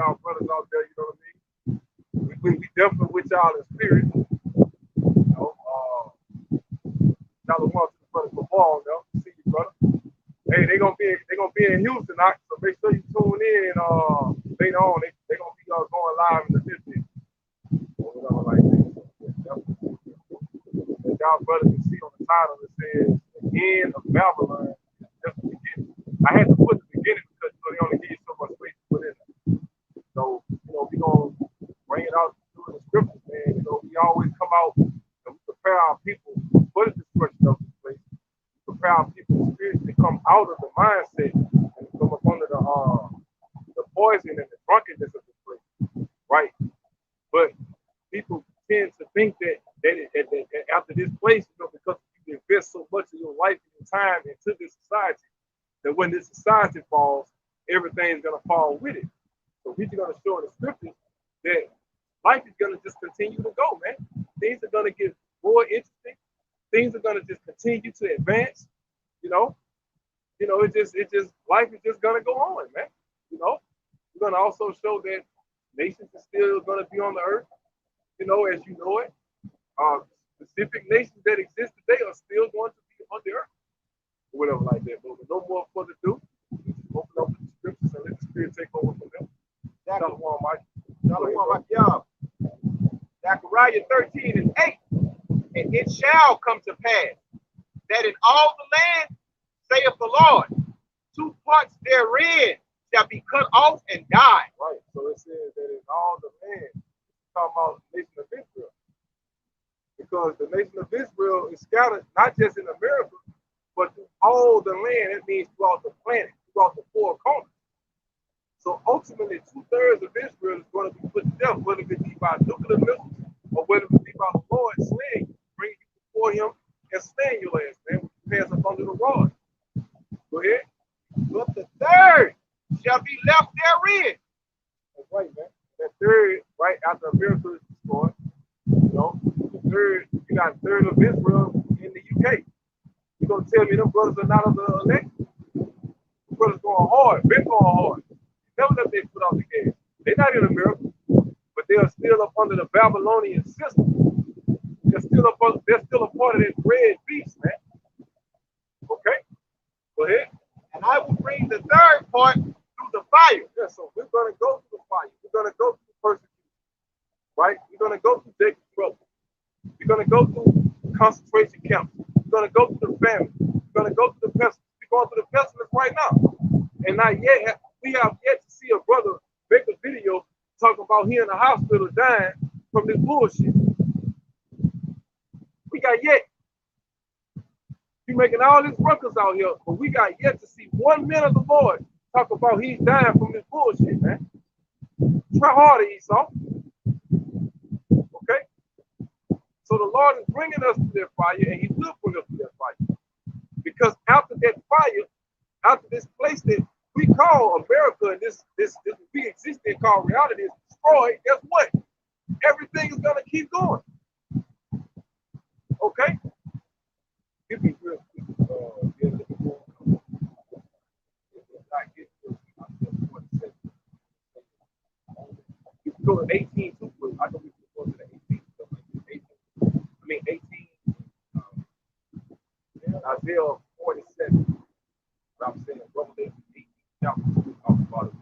y'all brothers out there, you know what I mean? We definitely with y'all in spirit. You know, y'all want to the brother football, though. See you, brother. Hey, they gonna be in Houston, so make sure you tune in. Later on, they gonna be going live in the district or whatever like that. As y'all brothers can see on the title, it says "The End of Babylon." That's the beginning. I had to put the beginning because they only give you so much space to put in there. So we gonna bring it out through the scriptures, man. We always come out and we prepare our people for the destruction of this place. Prepare our people spiritually to come out of the mindset and come up under the poison and the drunkenness of this place, right? But people tend to think that after this place, because you invest so much of your life and your time into this society, that when this society falls, everything's gonna fall with it. So we're gonna show in the scriptures that life is gonna just continue to go, man. Things are gonna get more interesting. Things are gonna just continue to advance. It just life is just gonna go on, man. We're gonna also show that nations are still gonna be on the earth, as you know it. Specific nations that exist today are still going to be on the earth, or whatever like that. But with no more further ado, we just open up the scriptures and let the spirit take over from them. Shalom, Mike. Shalom, Mike. Yeah. Zechariah 13:8. And it shall come to pass that in all the land, saith the Lord, 2 parts therein shall be cut off and die. Right. So it says that in all the land, it's talking about the nation of Israel. Because the nation of Israel is scattered not just in America, but through all the land. It means throughout the planet, throughout the 4 corners. So ultimately, 2/3 of Israel is going to be put to death, whether it be by nuclear missiles or whether it be by the Lord slaying you, bringing you before him and slaying your ass, man, when you pass up under the rod. Go ahead. But the 3rd shall be left therein. That's right, man. That 3rd, right after America is destroyed, the 3rd, you got 1/3 of Israel in the UK. You're going to tell me them brothers are not of the elect? The brothers going hard, been going hard. Never let they put out the gas. They're not in America, but they are still up under the Babylonian system. They're still a part of this red beast, man. Okay? Go ahead. And I will bring the 3rd part through the fire. Yeah, so we're going to go through the fire. We're going to go through persecution, right? We're going to go through Jacob's trouble. We're going to go through concentration camps. We're going to go through the famine. We're going to go through the pestilence. We're going through the pestilence right now. And not yet, we have yet to see a brother make a video talking about he in the hospital dying from this bullshit. We got yet. You making all these ruckus out here, but we got yet to see one man of the Lord talk about he's dying from this bullshit, man. Try harder, Esau. Okay? So the Lord is bringing us to that fire, and he will bring us to that fire. Because after that fire, after this place that we call America and this we exist in called reality is destroyed, guess what? Everything is gonna keep going. Okay? Give me real quick. You can go to 18 too, but I know we can go to the 18. So 18. Isaiah 47. I'm saying Revelation 18 chapter 2 we talk about it.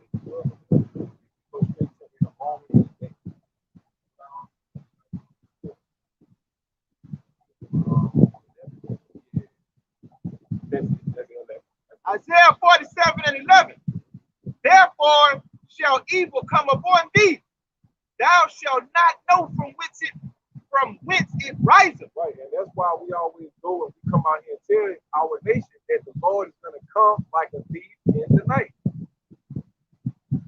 Isaiah 47:11. Therefore shall evil come upon thee. Thou shalt not know from whence it riseth. Right, and that's why we always go and we come out here and tell our nation that the Lord is going to come like a thief in the night.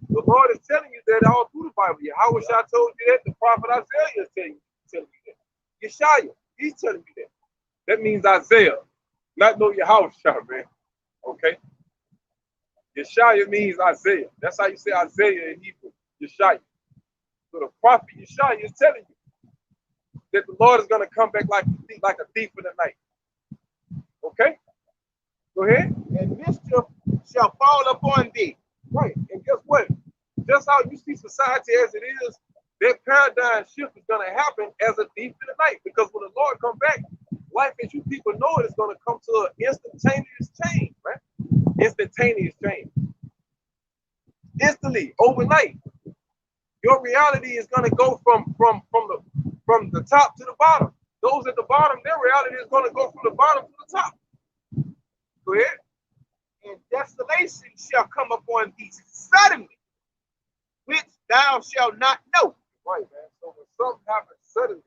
The Lord is telling you that all through the Bible. Yahweh told you that. The prophet Isaiah is telling you that. Yeshaya, he's telling you that. That means Isaiah, not no Yahweh, man. Okay? Yeshaya means Isaiah. That's how you say Isaiah in Hebrew. Yeshaya. So the prophet Yeshaya is telling you that the Lord is going to come back like a thief in the night. Okay? Go ahead. And mischief shall fall upon thee. Right. And guess what? Just how you see society as it is, that paradigm shift is going to happen as a thief in the night. Because when the Lord come back, life as you people know it is going to come to an instantaneous change, right? Instantaneous change. Instantly, overnight. Your reality is going to go from the top to the bottom. Those at the bottom, their reality is going to go from the bottom to the top. Go ahead. And desolation shall come upon thee suddenly, which thou shalt not know. Right, man. So when something happens suddenly,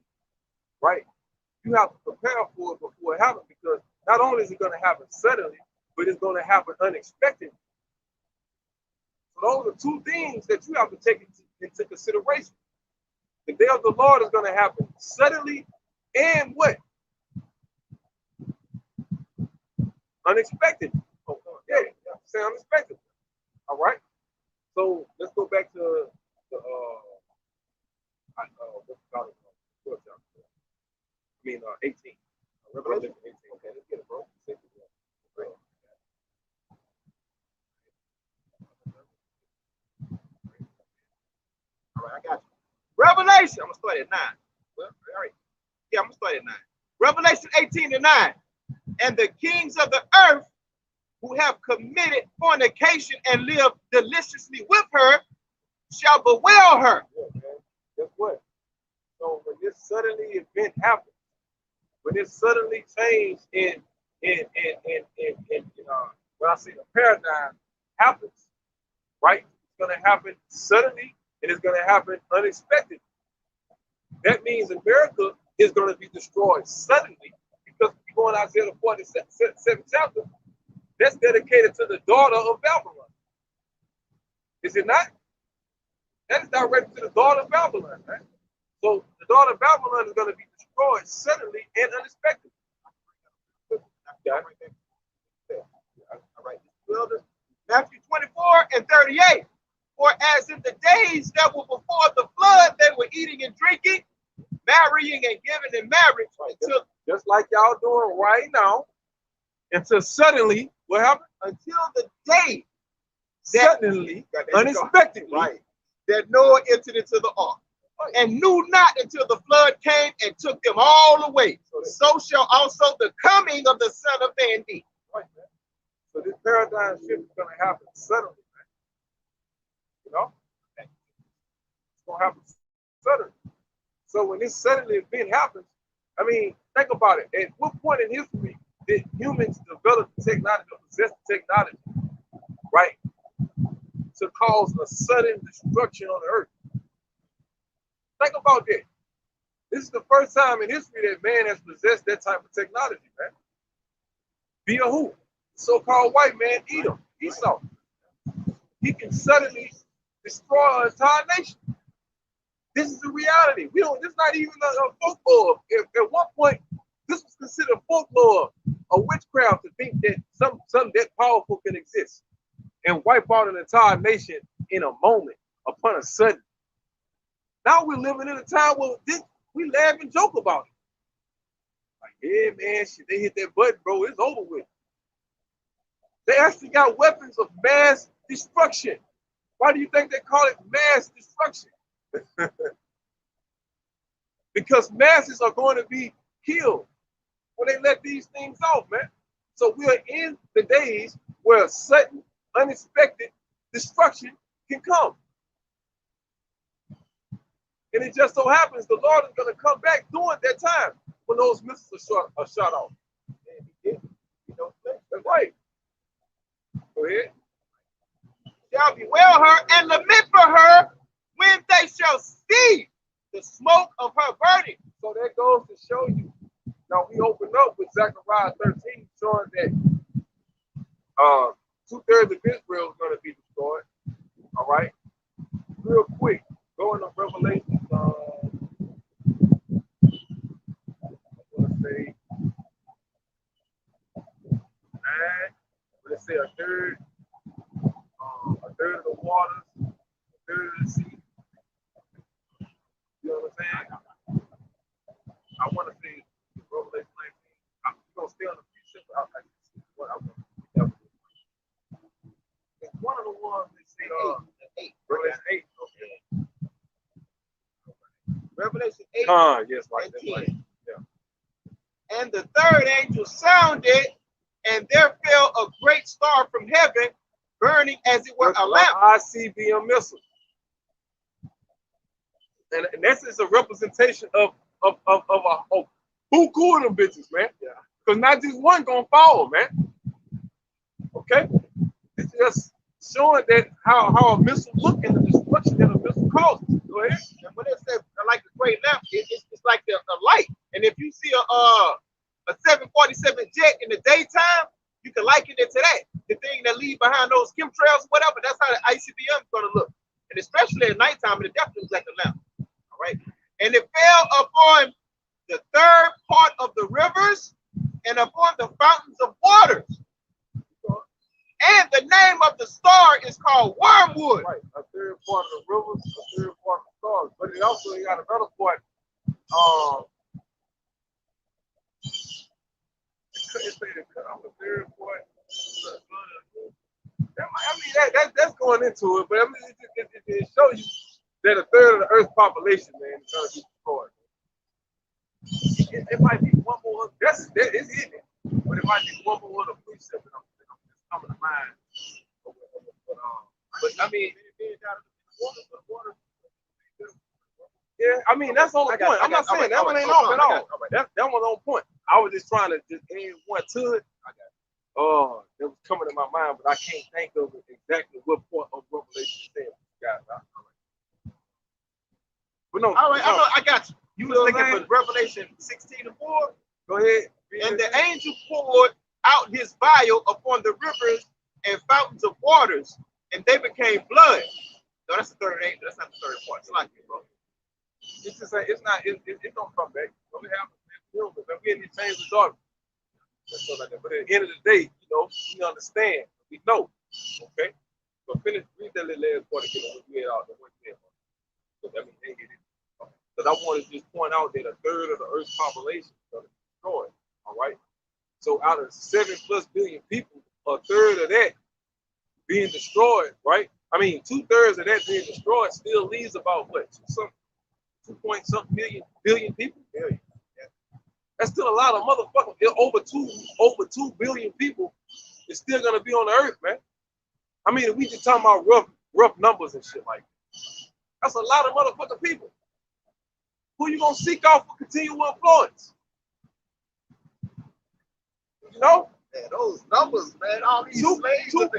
right, you have to prepare for it before it happens, because not only is it going to happen suddenly, but it's going to happen unexpectedly. So those are two things that you have to take into consideration. The day of the Lord is going to happen suddenly and what? Unexpected. Oh, yeah, say unexpected. All right. So let's go back to the what's it called? 18. Revelation 18. Okay, let's get it, bro. All right, I got you. Revelation. I'm gonna start at 9. Well, all right. Yeah, I'm gonna start at 9. Revelation 18:9. And the kings of the earth who have committed fornication and lived deliciously with her shall bewail her. Yeah, man. Guess what? So when this suddenly event happens, when it suddenly changed in when I say the paradigm happens, right? It's gonna happen suddenly and it's gonna happen unexpectedly. That means America is gonna be destroyed suddenly, because if you go in Isaiah the 47th chapter, that's dedicated to the daughter of Babylon. Is it not? That is directed to the daughter of Babylon, right? So the daughter of Babylon is going to be destroyed suddenly and unexpectedly. All right. Well, Matthew 24:38. For as in the days that were before the flood, they were eating and drinking, marrying and giving in marriage, until just like y'all doing right now, until suddenly, what happened? Until the day suddenly, unexpectedly, right, that Noah entered into the ark, and knew not until the flood came and took them all away. So shall also the coming of the Son of Man be. Right, man. So this paradigm shift is going to happen suddenly, man. You know? It's going to happen suddenly. So when this suddenly event happens, I mean, think about it. At what point in history did humans develop the technology, or possess the technology, right, to cause a sudden destruction on the earth? Think about that. This is the first time in history that man has possessed that type of technology, man. Via who? So-called white man, Edom, Esau. He can suddenly destroy an entire nation. This is the reality. We don't. This is not even a folklore. At one point, this was considered folklore, a witchcraft, to think that something that powerful can exist and wipe out an entire nation in a moment, upon a sudden. Now we're living in a time where we laugh and joke about it. Like, yeah, man, shit, they hit that button, bro. It's over with. They actually got weapons of mass destruction. Why do you think they call it mass destruction? Because masses are going to be killed when they let these things off, man. So we are in the days where sudden, unexpected destruction can come. And it just so happens the Lord is going to come back during that time when those missiles are shot off. And he did. You know, that's right. Go ahead. Shall bewail her and lament for her when they shall see the smoke of her burning. So that goes to show you. Now we open up with Zechariah 13, showing that 2/3 of Israel is going to be destroyed. All right. Real quick, going to Revelation. Say 9. Let's say a third of the waters, a third of the sea. You know what I'm saying? I want to say Revelation 19. I'm going to stay on the precept. It's one of the ones they say, Revelation Revelation 8 yes, right. and That's 10. right. Yeah. And the third angel sounded, and there fell a great star from heaven, burning as it were a lamp. ICBM missile. And that's just a representation of who cool them bitches, man. Yeah. Because not just one gonna fall, man. Okay? It's just showing that how a missile look and the destruction that a missile causes. Go ahead. And when it says like a great lamp, it's like a light. And if you see a 747 jet in the daytime, you can liken it to that. The thing that leave behind those chemtrails, whatever, that's how the ICBM is going to look. And especially at nighttime, it definitely looks like a lamp. All right. And it fell upon the third part of the rivers and upon the fountains of waters. And the name of the star is called Wormwood. Right. A third part of the rivers, a third part of the stars. But it also got another part. It say they cut off the third part. That's going into it, but I mean, it shows you that a third of the Earth's population, man, is going to be destroyed. It might be one more. It's in it, but it might be one more other precept that I'm just coming to mind. But I mean, yeah, I mean that's on the point. I'm not saying that one ain't off at all. That one's on point. I was just trying to just add one to it. Oh, it was coming to my mind, but I can't think of exactly what point of Revelation it said. Guys, but no, all right, I got you. You was thinking for Revelation 16 and 4. Go ahead. And the angel poured out his vial upon the rivers and fountains of waters, and they became blood. No, that's the third angel. That's not the third part. It's like it, bro. It's just like, it's not. It don't come back. We have we in the chains of darkness. But at the end of the day, you know, we understand. We know. Okay. So read that little last part again. We had out the one thing. So that means they get it. Because I want to just point out that a third of the Earth's population is going to be destroyed. All right. So out of 7+ billion people, a third of that being destroyed, right? I mean, 2/3 of that being destroyed still leaves about what? 2.something billion people. Billion. Yeah. That's still a lot of motherfuckers. Over 2 billion people is still gonna be on the earth, man. I mean, if we just talking about rough numbers and shit like that, that's a lot of motherfucking people. Who you gonna seek out for continual influence? You know? Man, those numbers, man, all these slaves, 2+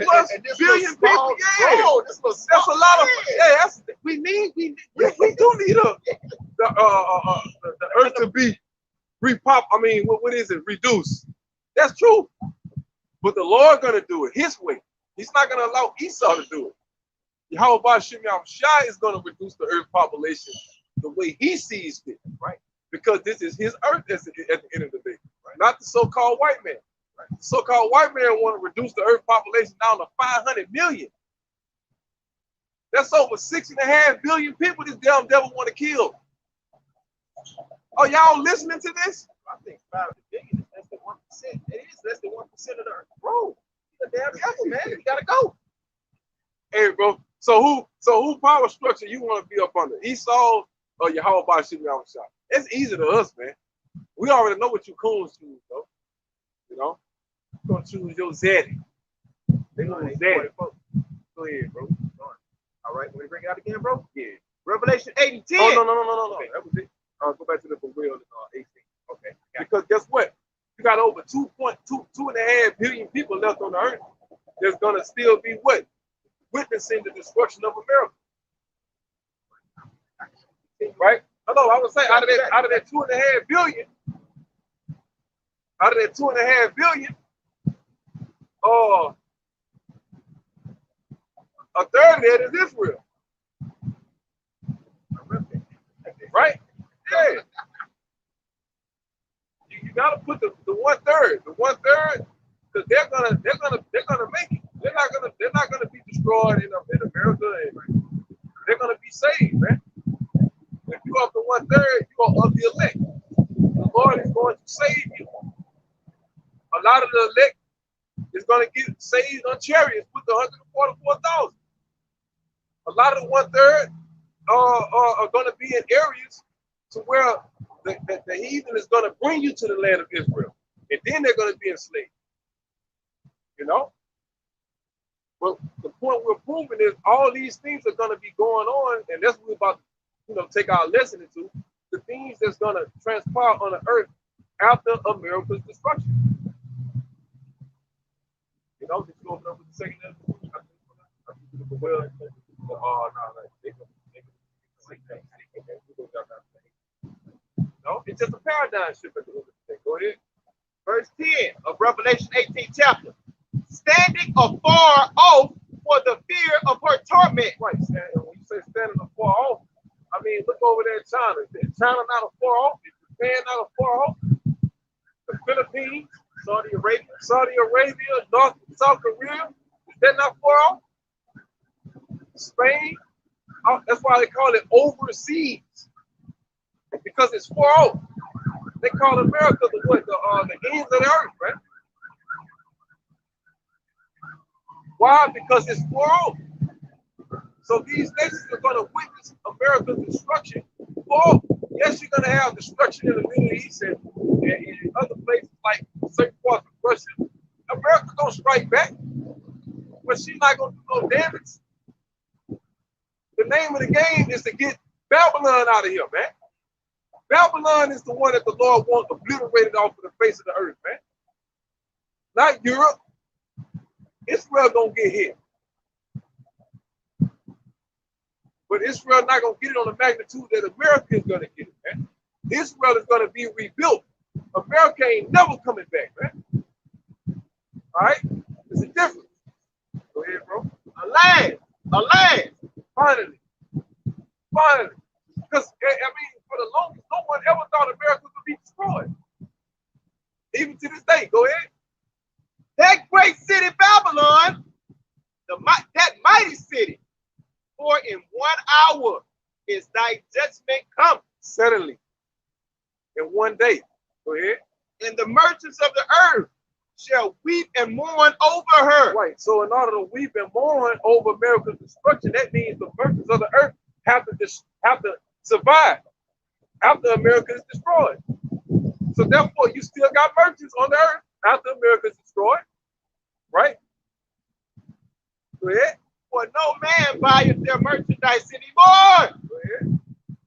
billion people. Yeah, bro, that's a lot of. Yeah, we do need the earth to be what is it? Reduced. That's true. But the Lord gonna do it His way. He's not gonna allow Esau to do it. Yahweh Shai is gonna reduce the earth population the way He sees fit, right? Because this is His earth at the end of the day, right? Not the so-called white man. Right? The so-called white man want to reduce the earth population down to 500 million. That's over 6.5 billion people this damn devil want to kill. Are y'all listening to this? I think 500 billion is less than 1%. It is less than 1% of the earth. Bro, the damn devil, man. You gotta go. Hey, bro. So who power structure you want to be up under? Esau or Yahweh Shai? It's easy to us, man. We already know what you coons choose, though. You know? You're gonna choose your zaddy. They gonna zaddy. Go ahead, bro. All right, can we bring it out again, bro? Yeah. Revelation 8 and 10. Oh, no. Okay. That was it. Go back to the real 18. Okay. Because guess what? You got over 2.5 billion people left on the earth that's gonna still be what? Witnessing the destruction of America. Right? I would say out of that 2.5 billion, a third of that is Israel. Right? Yeah. You gotta put the 1/3, because they're gonna make it. They're not gonna be destroyed in America, and they're gonna be saved, man. If you up to 1/3, you are of the elect. The Lord is going to save you. A lot of the elect is going to get saved on chariots with the 144,000. A lot of the 1/3 are going to be in areas to where the heathen is going to bring you to the land of Israel. And then they're going to be enslaved. You know? But the point we're proving is all these things are going to be going on, and that's what we're about to, take our lesson into, the things that's going to transpire on the earth after America's destruction. You know, did you open up with the second letter? No, it's just a paradigm shift at the end of the day. Go ahead. Verse 10 of Revelation 18 chapter. Standing afar off for the fear of her torment. Right. When you say standing afar off, I mean, look over there in China. Is China not afar off? Is Japan not afar off? The Philippines, Saudi Arabia, South Korea, is that not far off? Spain, that's why they call it overseas, because it's far off. They call America the ends of the earth, right? Why? Because it's far off. So these nations are going to witness America's destruction. Well, yes, you're going to have destruction in the Middle East and in other places like certain parts of Russia. America going to strike back, but she's not going to do no damage. The name of the game is to get Babylon out of here, man. Babylon is the one that the Lord wants obliterated off of the face of the earth, man. Not Europe. Israel gonna get hit. But Israel not gonna get it on the magnitude that America is gonna get it, man. Israel is gonna be rebuilt. America ain't never coming back, man. All right? There's a difference. Go ahead, bro. Alas. Finally. Because, I mean, for the longest, no one ever thought America would be destroyed. Even to this day. Go ahead. That great city Babylon, that mighty city, for in 1 hour is thy judgment come. Suddenly. In one day. Go ahead. And the merchants of the earth shall weep and mourn over her. Right. So in order to weep and mourn over America's destruction, that means the merchants of the earth have to survive after America is destroyed. So therefore, you still got merchants on the earth after America is destroyed. Right? Go ahead. For no man buyeth their merchandise anymore. Go ahead.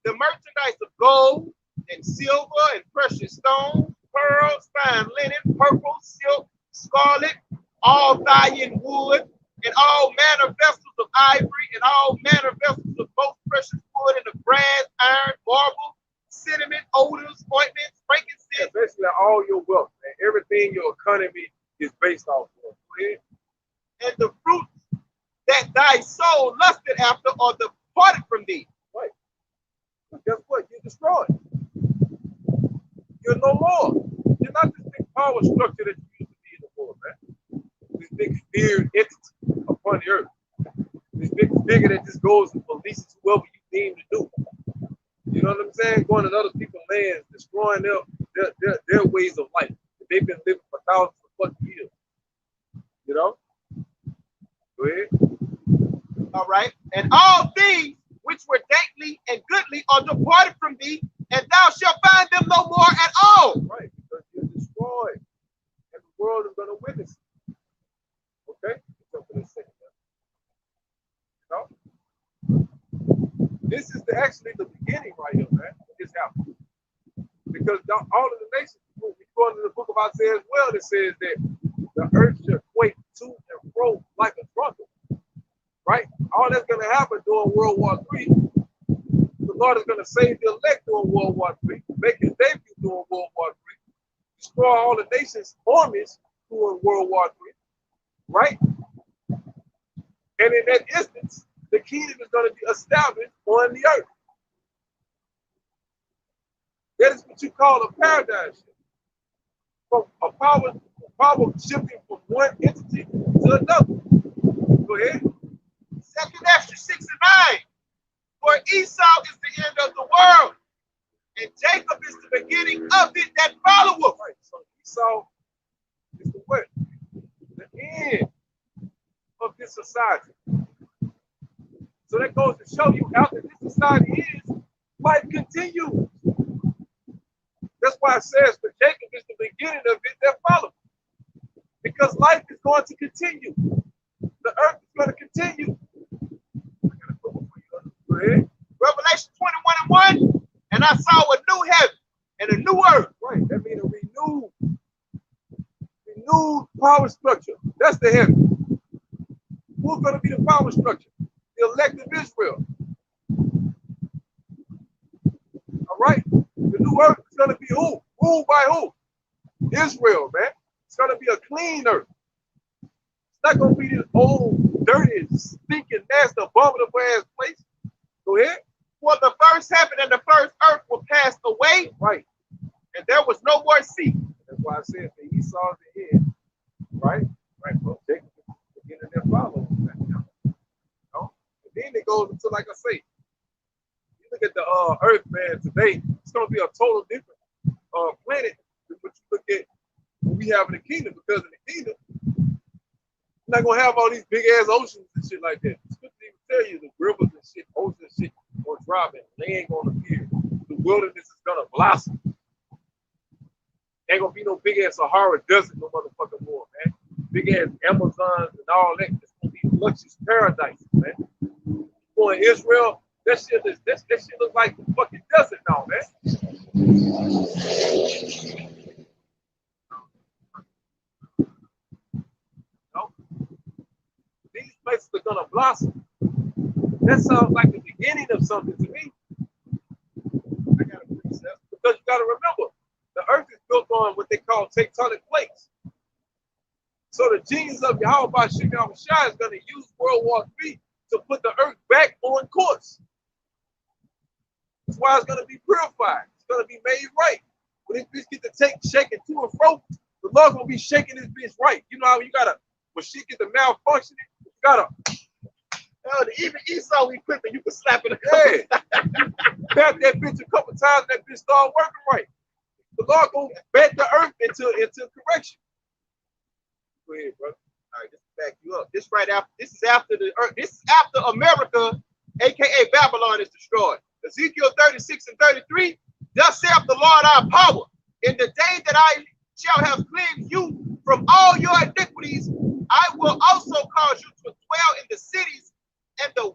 The merchandise of gold and silver and precious stones, pearls, fine linen, purple, silk, scarlet, all valiant wood, and all manner vessels of ivory, and all manner vessels of both precious wood and of brass, iron, marble, cinnamon, odors, ointments, frankincense. Yeah, basically all your wealth, man. Everything your economy is based off of. Go ahead. And the fruits that thy soul lusted after are departed from thee. Right. But guess what? You're destroyed. You're no more. You're not this big power structure that you used to be before, man. This big feared entity upon the earth. This big figure that just goes and polices whoever you deem to do. You know what I'm saying? Going to other people's lands, destroying their ways of life. They've been living for thousands of fucking years. You know? Go ahead. All right. And all things which were dainty and goodly are departed from thee, and thou shalt find them no more at all. Right, because you're destroyed, and the world is going to witness it. Okay? You know? This is actually the beginning right here, man. This happened. Because all of the nations, we go into the book of Isaiah as well, that says that the earth shall quake to and fro like a trumpet. Right? All that's going to happen during World War III. The Lord is going to save the elect during World War III, make his debut during World War III, destroy all the nation's armies during World War III. Right? And in that instance, the kingdom is going to be established on the earth. That is what you call a paradigm shift. From a power shifting from one entity to another. Go ahead. 2nd Ezra 6 and 9. For Esau is the end of the world, and Jacob is the beginning of it that followeth. Right. So Esau is the what? The end of this society. So that goes to show you after this society is, life continues. why it says for Jacob is the beginning of it that follows. Because life is going to continue. The earth is going to continue. Go ahead. Revelation 21:1. And I saw a new heaven and a new earth. Right. That means a renewed power structure. That's the heaven. Who's going to be the power structure? The elect of Israel. All right. The new earth is going to be who? Ruled by who? Israel, man. It's going to be a clean earth. It's not going to be this old, dirty, stinking, nasty, abominable ass place. Go ahead. For the first heaven and the first earth will pass away. Right. And there was no more sea. That's why I said that Esau's the head. Right? Right. Well, Jacob is beginning their follow. You know? And then it goes into, like I say, you look at the earth, man, today, it's going to be a total different planet than what you look at what we have in the kingdom. Because in the kingdom, you're not going to have all these big ass oceans and shit like that. It's good to even tell you the rivers and shit, oceans and shit are dropping, land going to appear. The wilderness is going to blossom. Ain't going to be no big ass Sahara desert no motherfucking more, man. Big ass Amazons and all that. It's going to be luxurious paradise, man. For Israel, that shit looks like the fucking desert now, man. No? These places are gonna blossom. That sounds like the beginning of something to me. I gotta precept because you gotta remember, the earth is built on what they call tectonic plates. So the genius of Yahweh Bashir Shah is gonna use World War III to put the earth back on course. That's why it's gonna be purified. It's gonna be made right. When this bitch get to take shaking to and fro, the Lord's gonna be shaking this bitch right. You know how you gotta, when shit get to malfunctioning, you gotta. Even Esau equipment, you can slap it. Yeah. Tap that bitch a couple times, and that bitch start working right. The Lord gonna bat the earth into correction. Go ahead, bro. All right, just to back you up. This right after. This is after the earth. This is after America, aka Babylon, is destroyed. Ezekiel 36 and 33. Thus saith the Lord our power. In the day that I shall have cleansed you from all your iniquities, I will also cause you to dwell in the cities, and the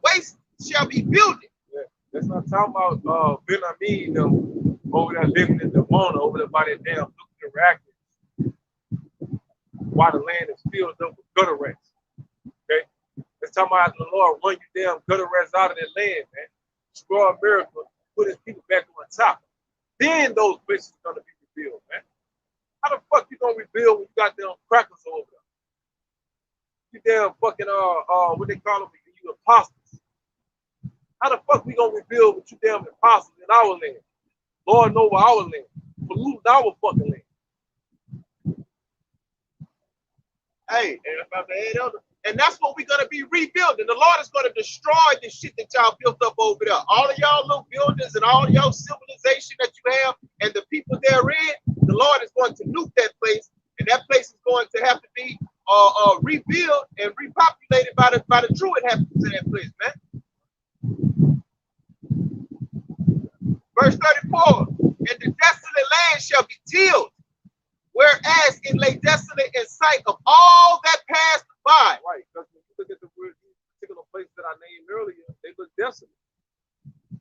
waste shall be builded. Yeah. That's not talking about Ben Amin them over there living in the Mona over there by that damn nuclear reactors. While the land is filled up with gutter rats. Okay? That's talking about the Lord run you damn gutter rats out of that land, man. Destroy America, put his people back on top. Then those places are gonna be rebuilt, man. How the fuck you gonna rebuild when you got them crackers over there? You damn fucking what they call them, you imposters. How the fuck we gonna rebuild with you damn imposters in our land? Lord over our land, polluting our fucking land. Hey, and that's what we're gonna be rebuilding. The Lord is gonna destroy the shit that y'all built up over there. All of y'all little buildings and all of y'all civilization that you have and the people therein, the Lord is going to nuke that place, and that place is going to have to be rebuilt and repopulated by the true inhabitants of that place, man. Verse 34, and the desolate land shall be tilled, whereas it lay desolate in sight of all that passed by. Right, because when you look at the particular places that I named earlier, they look desolate.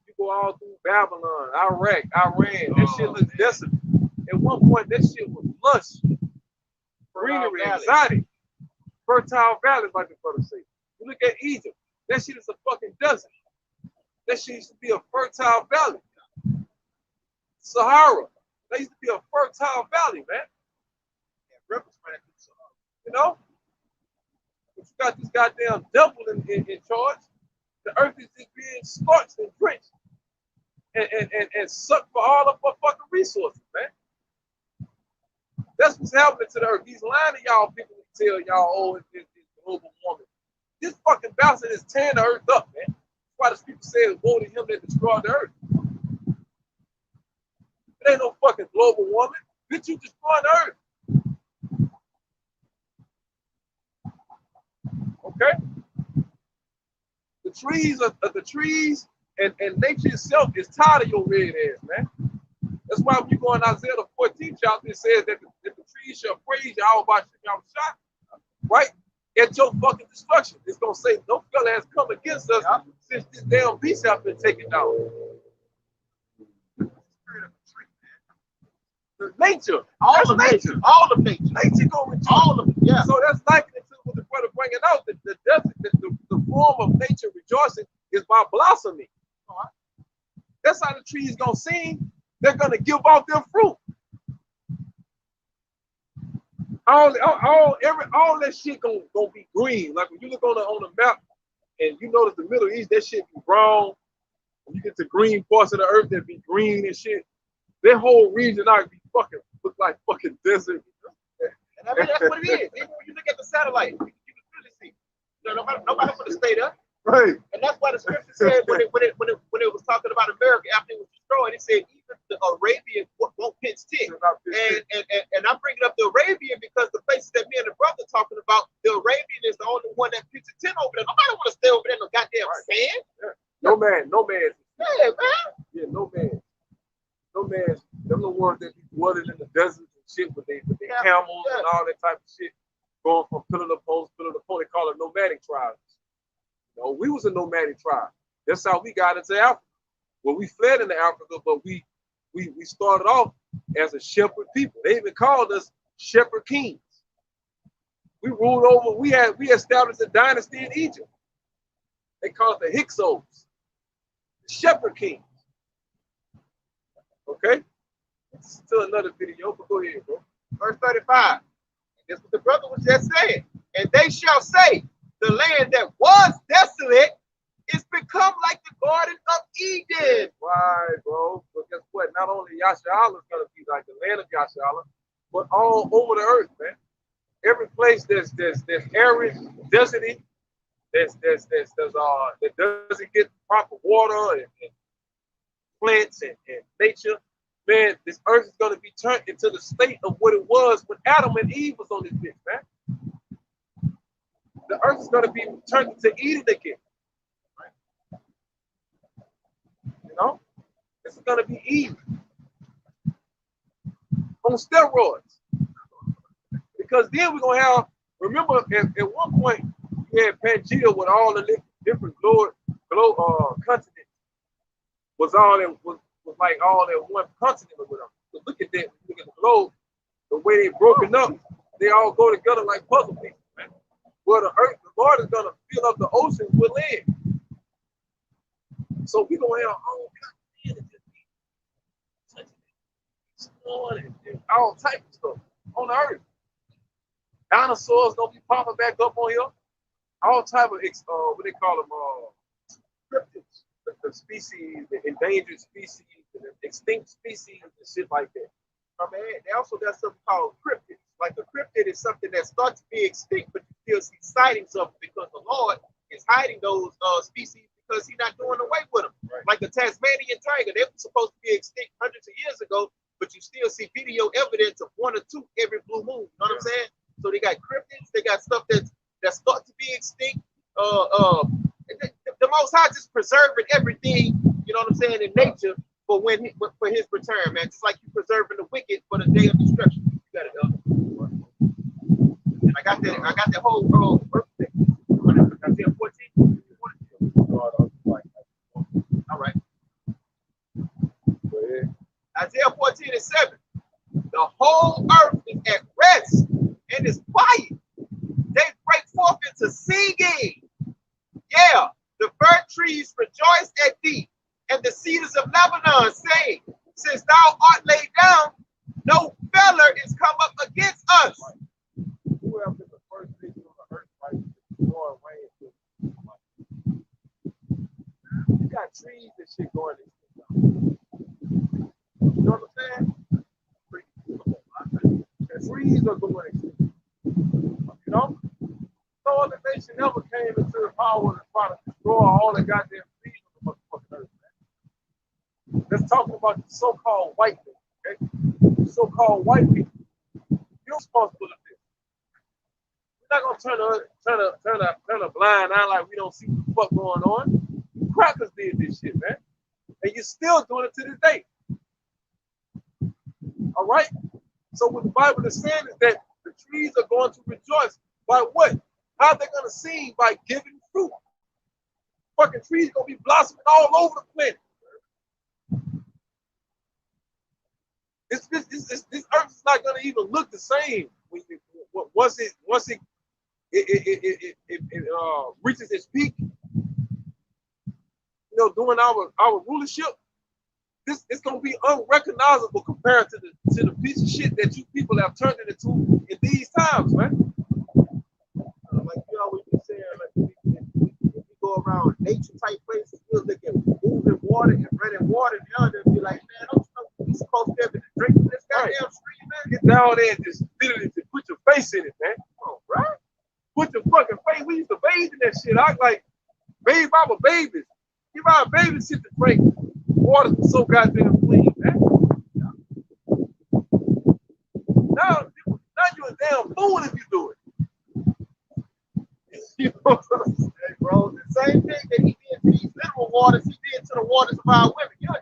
You go all through Babylon, Iraq, Iran, that shit looks desolate. At one point, that shit was lush, greenery, exotic, fertile valleys, like the brother say. You look at Egypt, that shit is a fucking desert. That shit used to be a fertile valley. Sahara, that used to be a fertile valley, man. You know? But you got this goddamn devil in charge. The earth is just being scorched and drenched and sucked for all of our fucking resources, man. That's what's happening to the earth. He's lying to y'all people who tell y'all, oh, it's global warming. This fucking bastard is tearing the earth up, man. That's why the people say it's woe to him that destroyed the earth. It ain't no fucking global warming. Bitch, you destroying the earth. Okay? The trees and nature itself is tired of your red ass, man. That's why when you go in Isaiah the 14th chapter, it says that the trees shall praise you all by shot, right? At your fucking destruction. It's gonna say no fella has come against us since this damn beast have been taken down. The nature, all of nature. Nature gonna return. All of it, yeah. So that's likening to what the brother bringing out. The form of nature rejoicing is by blossoming. That's how the trees gonna sing. They're gonna give off their fruit. All that shit gonna be green. Like when you look on the map and you notice the Middle East, that shit be brown. When you get to green parts of the earth that be green and shit, that whole region out be fucking look like fucking desert. And I mean that's what it is. Even when you look at the satellite, you can really see. You know, nobody would have stayed up. Right. And that's why the scripture said when it was talking about America after it was destroyed, it said even the Arabian won't pitch tent. And I'm bringing up the Arabian because the places that me and the brother talking about, the Arabian is the only one that pitches a tent over there. Nobody want to stay over there in no goddamn sand. Yeah. No man. Yeah, man. Yeah, no man. Them the ones that be flooded in the desert and shit with their camels and all that type of shit, going from pillar to post. They call it nomadic tribes. You know, we was a nomadic tribe. That's how we got into Africa. Well, we fled into Africa, but we started off as a shepherd people. They even called us shepherd kings. We ruled over. We established a dynasty in Egypt. They called it the Hyksos, the shepherd kings. Okay, still another video, but go ahead, bro. Verse 35. That's what the brother was just saying. And they shall say, the land that was desolate is become like the Garden of Eden. Right, bro. But guess what? Not only Yasharahla is going to be like the land of Yasharahla, but all over the earth, man. Every place there's arid, deserty, that doesn't get proper water and plants and nature, man, this earth is going to be turned into the state of what it was when Adam and Eve was on this bitch, man. The earth is going to be turned into Eden again. Right? You know? This is going to be Eden on steroids. Because then we're going to have, remember, at one point, you had Pangea with all the different continents. Was like all in one continent with them. So look at that. Look at the globe. The way they broken up, they all go together like puzzle pieces, man. Well, the earth, the Lord is gonna fill up the oceans with land. So we gonna have all kinds of land and just all type of stuff on the earth. Dinosaurs gonna be popping back up on here. All type of what they call them, cryptids. The species, the endangered species, the extinct species, and shit like that. They also got something called cryptids. Like a cryptid is something that starts to be extinct, but you still see sightings of it because the Lord is hiding those species because He's not doing away with them. Right. Like the Tasmanian tiger, they were supposed to be extinct hundreds of years ago, but you still see video evidence of 1 or 2 every blue moon. You know what I'm saying? So they got cryptids, they got stuff that starts to be extinct. The Most High just preserving everything, you know what I'm saying, in nature for for His return, man. Just like you preserving the wicked for the day of destruction. You got it, and I got that whole birthday. Isaiah 14. All right. Isaiah 14:7. The whole earth is at rest and is quiet. They break forth into singing. Yeah. The fir trees rejoice at thee, and the cedars of Lebanon say, since thou art laid down, no feller is come up against us. Whoever is the first thing on the earth, right? Lord rain. You got trees and shit going in. You know what I'm saying? The trees are going extinct. You know? No other nation ever came into the power to try to destroy all the goddamn trees on the motherfucking earth, man. Let's talk about the so-called white people, okay? The so-called white people. You're responsible for this. We're not gonna turn a blind eye like we don't see what the fuck going on. Crackers did this shit, man. And you're still doing it to this day. All right? So what the Bible is saying is that the trees are going to rejoice. By what? How are they going to sing? By giving fruit. Fucking trees going to be blossoming all over the planet. This earth is not going to even look the same when once it reaches its peak. You know, during our rulership, it's gonna be unrecognizable compared to the piece of shit that you people have turned it into in these times, man. Like you always be saying, like if you go around nature type places, you'll look at moving water and running water, and the other be like, man, don't you know you're supposed to be able to drink from this goddamn stream, man? Get down there and just literally just put your face in it, man. Oh, right? Put your fucking face. We used to bathe in that shit. I like bathe our babies. Give our babies shit to drink. Water was so goddamn clean, man. Now you're a damn fool if you do it. You know what I'm saying? Hey, bro, the same thing that he did to these literal waters, he did to the waters of our women. You're a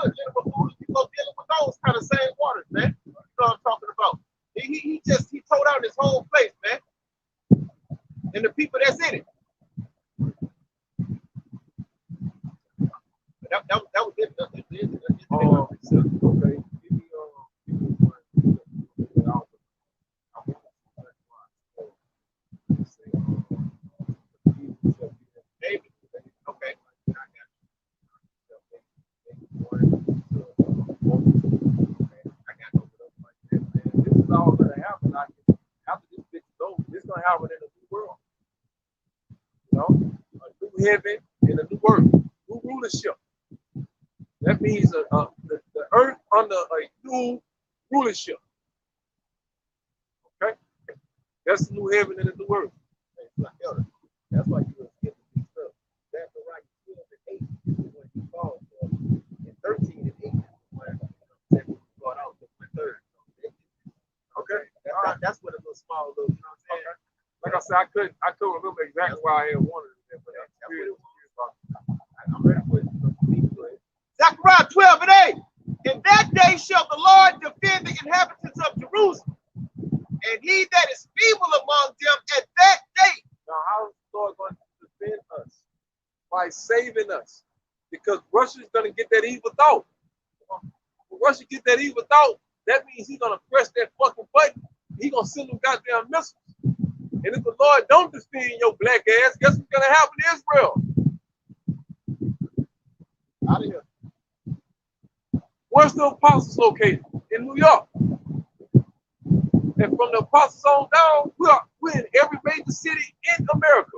literal fool if you go dealing with those kind of same waters, man. You know what I'm talking about? He tore down this whole place, man. And the people that's in it. That was it. Okay. Give me David. Okay. This is all going to happen after this bitch is over. This is going to happen in a new world. You know, a new heaven and a new earth, new rulership. That means the earth under a new rulership. Okay, that's the new heaven and the new earth. That's why you were skipping these stuff. Zechariah 12 and 8 is when he called for, and 13 and 8 is when he brought out the 3rd. Okay, that's what a little small little, you know what I'm saying? Okay. Like I said, I couldn't remember exactly why I had wanted it, but that's what it was. I'm ready for it. Zechariah 12 and 8. In that day shall the Lord defend the inhabitants of Jerusalem, and he that is feeble among them at that day. Now, how is the Lord going to defend us? By saving us. Because Russia's going to get that evil thought. When Russia get that evil thought, that means he's going to press that fucking button. He's going to send them goddamn missiles. And if the Lord don't defend your black ass, guess what's going to happen to Israel? Out of here. Where's the apostles located? In New York. And from the apostles on down, we're in every major city in America.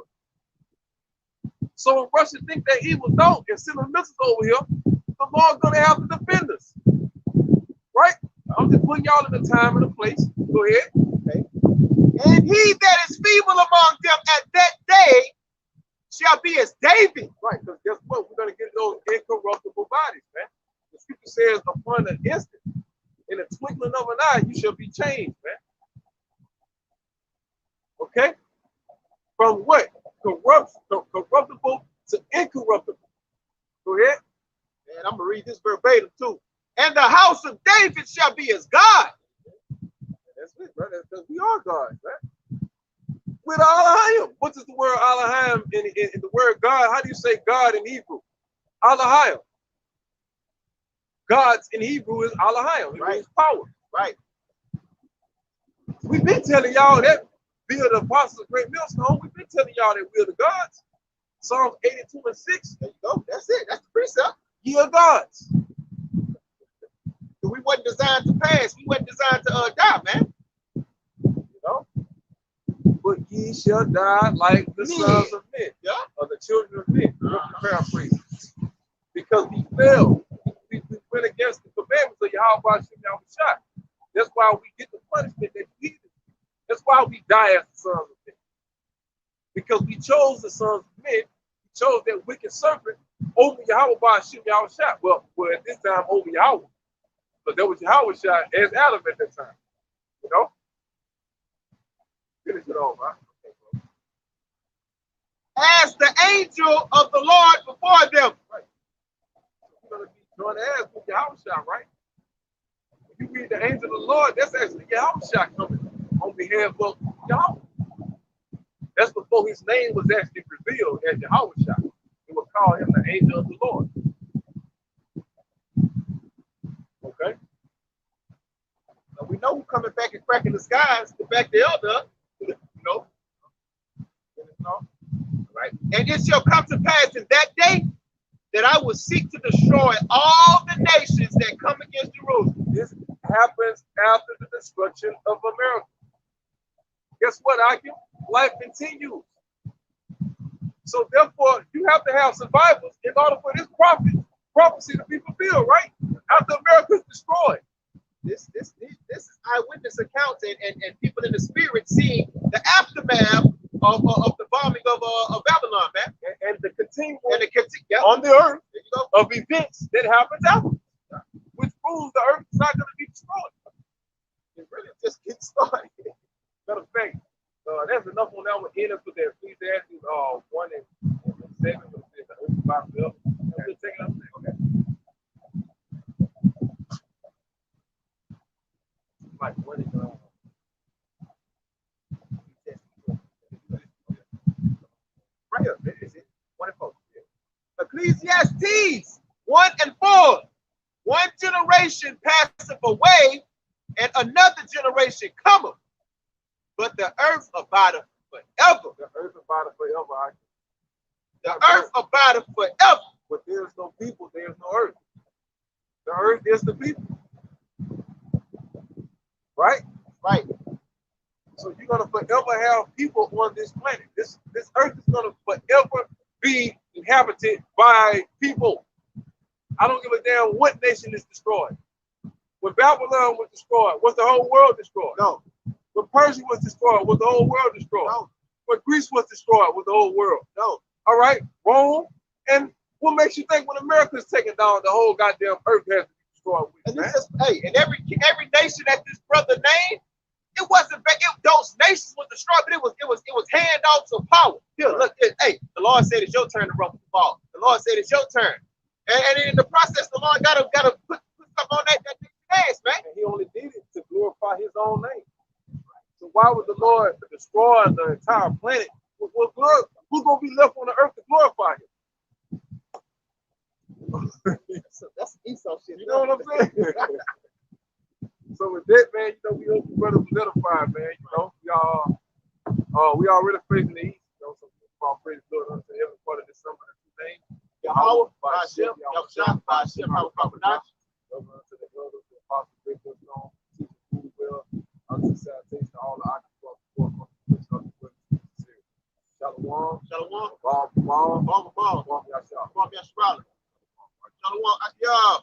So if Russia think that evil thought and send them missiles over here, the Lord's going to have to defend us. Right? I'm just putting y'all in the time and the place. Go ahead. Okay. And he that is feeble among them at that day shall be as David. Right, because guess what? We're going to get those incorruptible bodies, man. The scripture says, upon an instant, in a twinkling of an eye, you shall be changed, man. Okay? From what? Corruptible to incorruptible. Go ahead. And I'm going to read this verbatim too. And the house of David shall be as God. That's it, brother. Because we are God, man. With Elohim. What is the word Elohim in the word God? How do you say God in Hebrew? Elohim. God's in Hebrew is Elohim. It means power. Right. We've been telling y'all that via the apostles of Great Millstone. We've been telling y'all that we're the gods. Psalms 82 and 6. There you go. That's it. That's the precept. Ye are gods. We wasn't designed to pass. We wasn't designed to die, man. You know? But ye shall die like the sons of men. Yeah. Or the children of men. Paraphrase. Because we fell. We went against the commandments of Yahweh Shah. That's why we get the punishment that we needed. That's why we die as the sons of men. Because we chose the sons of men. We chose that wicked serpent over Yahweh Shah. Well, at this time, over Yahweh. But that was Yahweh Shah as Adam at that time. You know? Finish it off, right? Okay, as the angel of the Lord before them. Right. You're going to be joined as with Yahweh Shah, right? When you read the angel of the Lord, that's actually Yahushua coming on behalf of Yahweh. That's before his name was actually revealed as Yahushua. We would call him the angel of the Lord. Okay? Now we know who's coming back and cracking the skies to back the elder up. You know? Right? And it shall come to pass in that day that I will seek to destroy all the nations that come against Jerusalem. This happens after the destruction of America. Guess what, Akim? Life continues. So therefore, you have to have survivors in order for this prophecy to be fulfilled, right? After America is destroyed. This is eyewitness accounts and people in the spirit seeing the aftermath of the bombing of Babylon, man. And the continuum on the earth of events that happens after, which proves the earth is not going to be destroyed. It really just gets started. Matter of fact, that's enough on that one. End up with that Ecclesiastes 1 and 7. The earth is about to up. Okay. Take it up there. Okay. Like what is right here, is it? 1 and 4. Ecclesiastes 1 and 4. One generation passeth away, and another generation cometh, but the earth abideth forever. The earth abideth forever. The earth abideth forever. But there is no people, there is no earth. The earth is the people. Right? Right. So you're gonna forever have people on this planet. This earth is gonna forever be inhabited by people. I don't give a damn what nation is destroyed. When Babylon was destroyed, was the whole world destroyed? No. When Persia was destroyed, was the whole world destroyed? No. When Greece was destroyed, was the whole world? No. All right, Rome. And what makes you think when America is taken down, the whole goddamn earth has to be destroyed with? And this is, hey, and every nation that this brother named, it wasn't those nations was destroyed, but it was handouts of power. Here, look, hey, the Lord said it's your turn to rumble the ball. The Lord said it's your turn. And in the process, the Lord gotta put stuff on that ass, man. And he only did it to glorify his own name. So why would the Lord destroy the entire planet? Who's gonna be left on the earth to glorify him? That's Esau shit. You know what I'm saying? So with that, man, we hope the brothers solidified, man. We already facing the east. So all praise the Lord unto every part of this summer in His name. Yahweh, Hashem, Yahushua, Hashem, Hamakabanash. Over unto the elders, the apostles, great strong, teachers, who well, unto sanitation, all the occupiers, Shalom, Shalom, Bob, Shalom, Shalom,